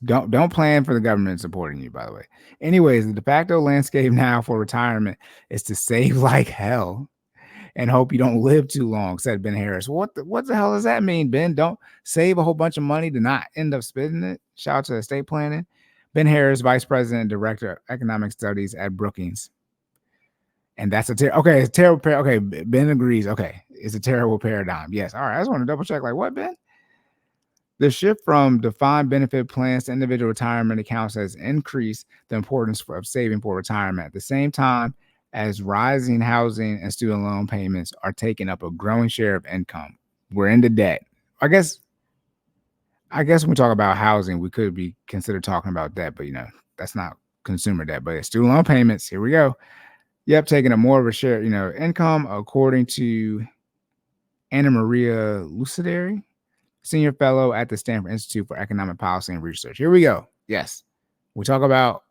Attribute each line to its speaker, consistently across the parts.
Speaker 1: Don't plan for the government supporting you, by the way. Anyways, the de facto landscape now for retirement is to save like hell and hope you don't live too long, said Ben Harris. What the hell does that mean, Ben? Don't save a whole bunch of money to not end up spending it. Shout out to estate planning. Ben Harris, Vice President and Director of Economic Studies at Brookings. And that's okay. It's terrible. Okay, Ben agrees. Okay, it's a terrible paradigm. Yes. All right. I just want to double check. Like what, Ben? The shift from defined benefit plans to individual retirement accounts has increased the importance of saving for retirement. At the same time as rising housing and student loan payments are taking up a growing share of income, we're into debt. I guess. I guess when we talk about housing, we could be considered talking about debt, but that's not consumer debt. But student loan payments. Here we go. Yep, taking a more of a share, income, according to Anna Maria Lucidary, senior fellow at the Stanford Institute for Economic Policy and Research. Here we go. Yes, we talk about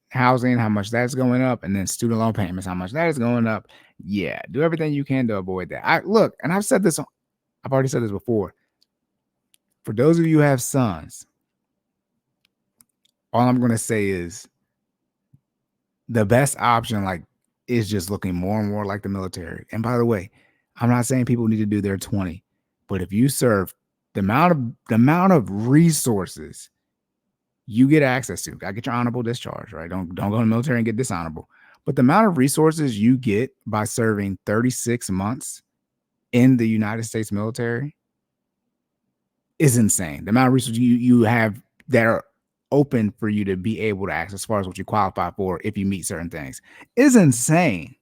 Speaker 1: housing, how much that's going up, and then student loan payments, how much that is going up. Yeah, do everything you can to avoid that. And I've said this, I've already said this before. For those of you who have sons, all I'm going to say is the best option, is just looking more and more like the military. And by the way, I'm not saying people need to do their 20, but if you serve the amount of resources you get access to, gotta get your honorable discharge, right? Don't go in the military and get dishonorable. But the amount of resources you get by serving 36 months in the United States military is insane. The amount of resources you have that are open for you to be able to access as far as what you qualify for if you meet certain things is insane.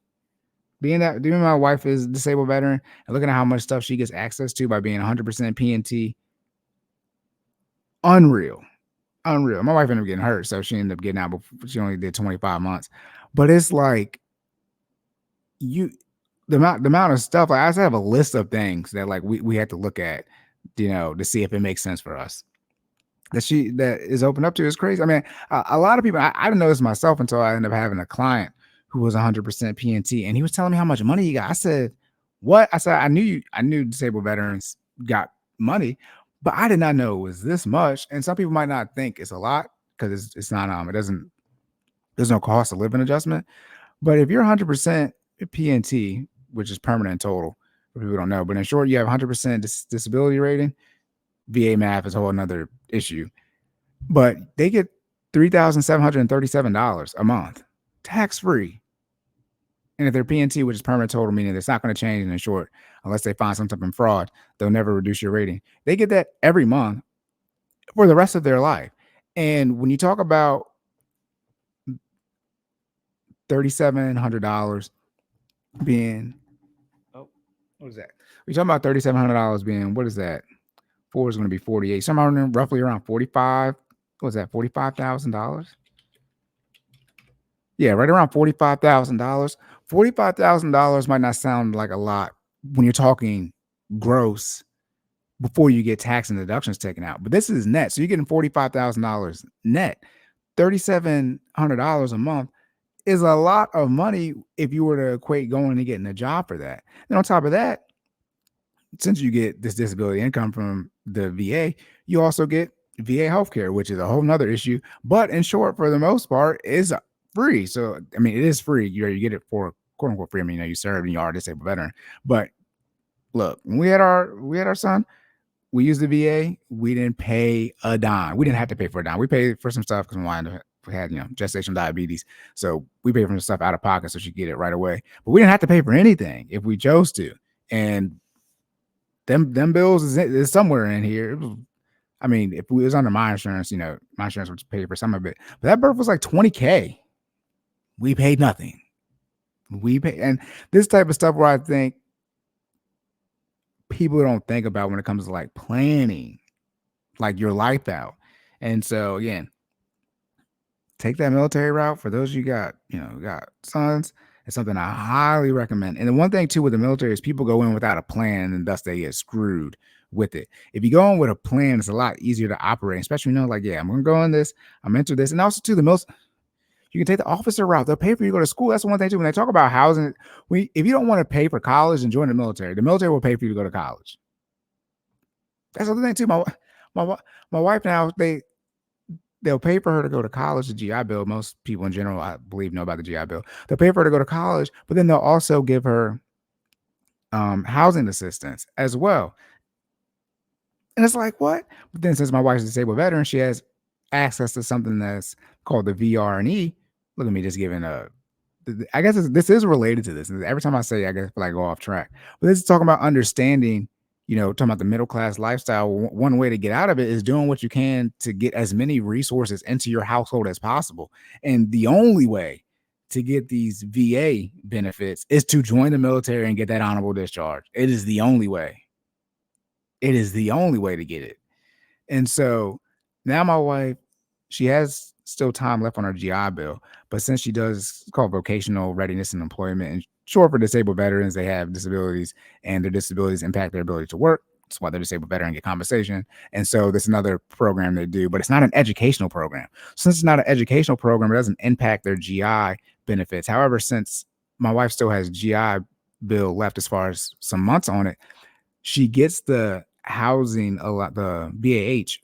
Speaker 1: Being my wife is a disabled veteran and looking at how much stuff she gets access to by being 100% PNT, unreal. My wife ended up getting hurt, so she ended up getting out before she only did 25 months. But it's like the amount of stuff. Like I have a list of things that we had to look at, to see if it makes sense for us. That is open up to is crazy. I mean, a lot of people. I didn't know this myself until I ended up having a client who was 100% PNT, and he was telling me how much money he got. I said, "What?" I said, "I knew disabled veterans got money, but I did not know it was this much." And some people might not think it's a lot because it's not. There's no cost of living adjustment. But if you're 100% PNT, which is permanent total, for people who don't know, but in short, you have 100% disability rating. VA math is a whole another issue, but they get $3,737 a month, tax free. And if they're PNT, which is permanent total, meaning it's not going to change in short, unless they find some type of fraud, they'll never reduce your rating. They get that every month for the rest of their life. And when you talk about $3,700 being, what is that? We talking about $3,700 being, what is that? 4 is going to be 48. Somewhere roughly around 45. What was that? $45,000. Yeah, right around $45,000. $45,000 might not sound like a lot when you're talking gross before you get tax and deductions taken out, but this is net. So you're getting $45,000 net. $3,700 a month is a lot of money if you were to equate going and getting a job for that. And on top of that, since you get this disability income from the VA, you also get VA healthcare, which is a whole nother issue. But in short, for the most part, is free. So I mean, it is free. You get it for quote unquote free. I mean, you served and you are a disabled veteran. But look, when we had our son, we used the VA. We didn't pay a dime. We didn't have to pay for a dime. We paid for some stuff because we had gestational diabetes, so we paid for some stuff out of pocket so she could get it right away. But we didn't have to pay for anything if we chose to. And them bills is somewhere in here. I mean, if it was under my insurance, my insurance would pay for some of it. But that birth was like $20K. We paid nothing. And this type of stuff where I think people don't think about when it comes to planning, your life out. And so again, take that military route. For those of you got sons, it's something I highly recommend. And the one thing too with the military is people go in without a plan and thus they get screwed with it. If you go in with a plan, it's a lot easier to operate, especially I'm gonna go in this, I'm into this. And also too, you can take the officer route. They'll pay for you to go to school. That's the one thing too. When they talk about housing, if you don't want to pay for college and join the military will pay for you to go to college. That's the other thing too. My wife now, they'll pay for her to go to college, the GI Bill. Most people in general, I believe, know about the GI Bill. They'll pay for her to go to college, but then they'll also give her housing assistance as well. And it's like, what? But then since my wife's a disabled veteran, she has access to something that's called the VR&E. Look at me just giving a I guess this is related to this. Every time I say it, I guess I feel like I go off track. But this is talking about understanding, talking about the middle class lifestyle. One way to get out of it is doing what you can to get as many resources into your household as possible. And the only way to get these VA benefits is to join the military and get that honorable discharge. It is the only way. It is the only way to get it. And so now my wife, she has still time left on her GI Bill, but since she does, it's called vocational readiness and employment, and short for disabled veterans, they have disabilities and their disabilities impact their ability to work. That's why they're disabled veteran get compensation. And so there's another program they do, but it's not an educational program. Since it's not an educational program, it doesn't impact their GI benefits. However, since my wife still has GI Bill left as far as some months on it, she gets the housing a lot, the BAH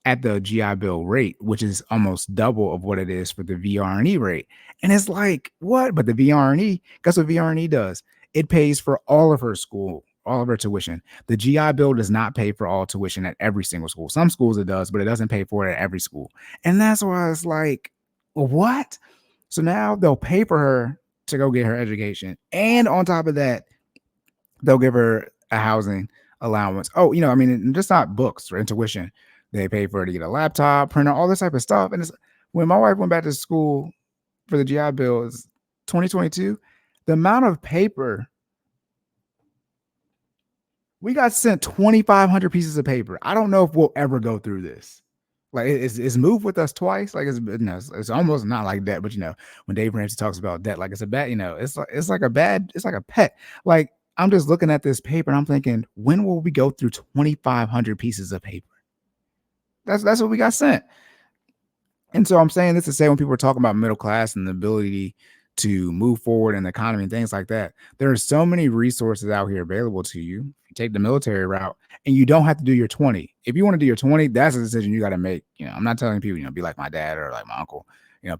Speaker 1: at the GI Bill rate, which is almost double of what it is for the VR&E rate. And it's like, what? But the VR&E, guess what VR&E does? It pays for all of her school, all of her tuition. The GI Bill does not pay for all tuition at every single school. Some schools it does, but it doesn't pay for it at every school. And that's why it's like, well, what? So now they'll pay for her to go get her education. And on top of that, they'll give her a housing allowance. Oh, I mean, just not books or tuition. They pay for her to get a laptop, printer, all this type of stuff. And it's when my wife went back to school for the GI Bill is 2022, the amount of paper we got sent 2,500 pieces of paper. I don't know if we'll ever go through this. Like it's moved with us twice. Like it's almost not like that. But when Dave Ramsey talks about debt, like it's a bad, it's like a pet. Like I'm just looking at this paper and I'm thinking, when will we go through 2,500 pieces of paper? That's what we got sent. And so I'm saying this to say when people are talking about middle class and the ability to move forward in the economy and things like that, there are so many resources out here available to you. If you take the military route and you don't have to do your 20. If you want to do your 20, that's a decision you got to make. I'm not telling people, be like my dad or like my uncle,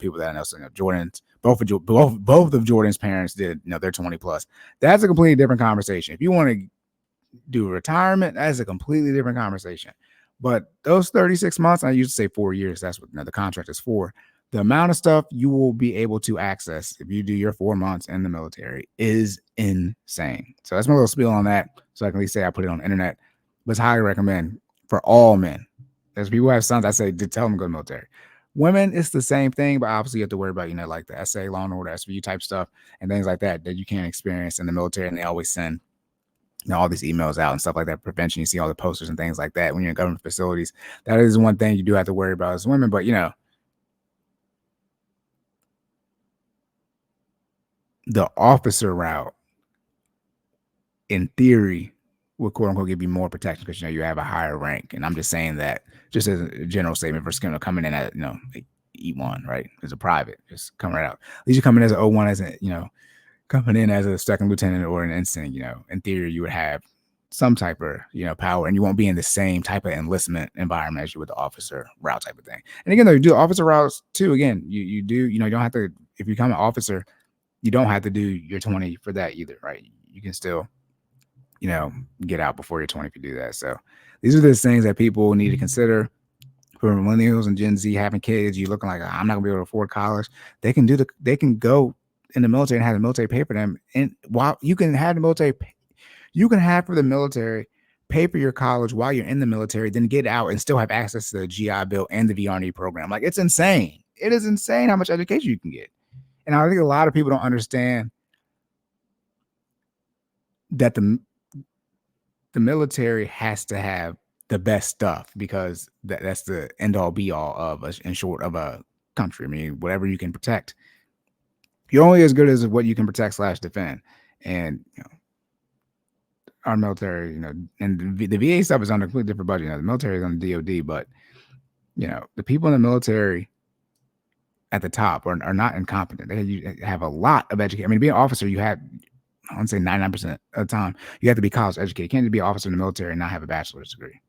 Speaker 1: people that I know, Jordan's, both of Jordan's parents did, their 20 plus. That's a completely different conversation. If you want to do retirement, that's a completely different conversation. But those 36 months, I used to say 4 years. That's what the contract is for. The amount of stuff you will be able to access if you do your 4 months in the military is insane. So that's my little spiel on that. So I can at least say I put it on the internet. But it's highly recommend for all men. There's people who have sons, I say, tell them to go to the military. Women, it's the same thing, but obviously you have to worry about, like the SA, Law and Order, SVU type stuff and things like that you can't experience in the military. And they always send all these emails out and stuff like that, prevention. You see all the posters and things like that when you're in government facilities. That is one thing you do have to worry about as women. But, the officer route, in theory, would quote unquote give you more protection because, you have a higher rank. And I'm just saying that just as a general statement for coming in at, E1, right? As a private, just coming right out. At least you come in as an O1, as a, coming in as a second lieutenant or an ensign, in theory, you would have some type of, power, and you won't be in the same type of enlistment environment as you would the officer route type of thing. And again, though, you do officer routes too. Again, you do, you don't have to, if you become an officer, you don't have to do your 20 for that either, right? You can still, get out before your 20 if you do that. So these are the things that people need to consider. For millennials and Gen Z having kids, you looking like I'm not gonna be able to afford college. They can go in the military and have the military pay for them. And while you can have the military, you can have for the military pay for your college while you're in the military, then get out and still have access to the GI Bill and the VR&E program. Like it's insane. It is insane how much education you can get. And I think a lot of people don't understand that the military has to have the best stuff because that's the end all be all of us in short of a country. I mean, whatever you can protect, you're only as good as what you can protect / defend. And our military, and the VA stuff is on a completely different budget. The military is on the DOD, but the people in the military at the top are not incompetent. They have a lot of education. I mean, being an officer, you have, I want to say 99% of the time, you have to be college educated. You can't be an officer in the military and not have a bachelor's degree.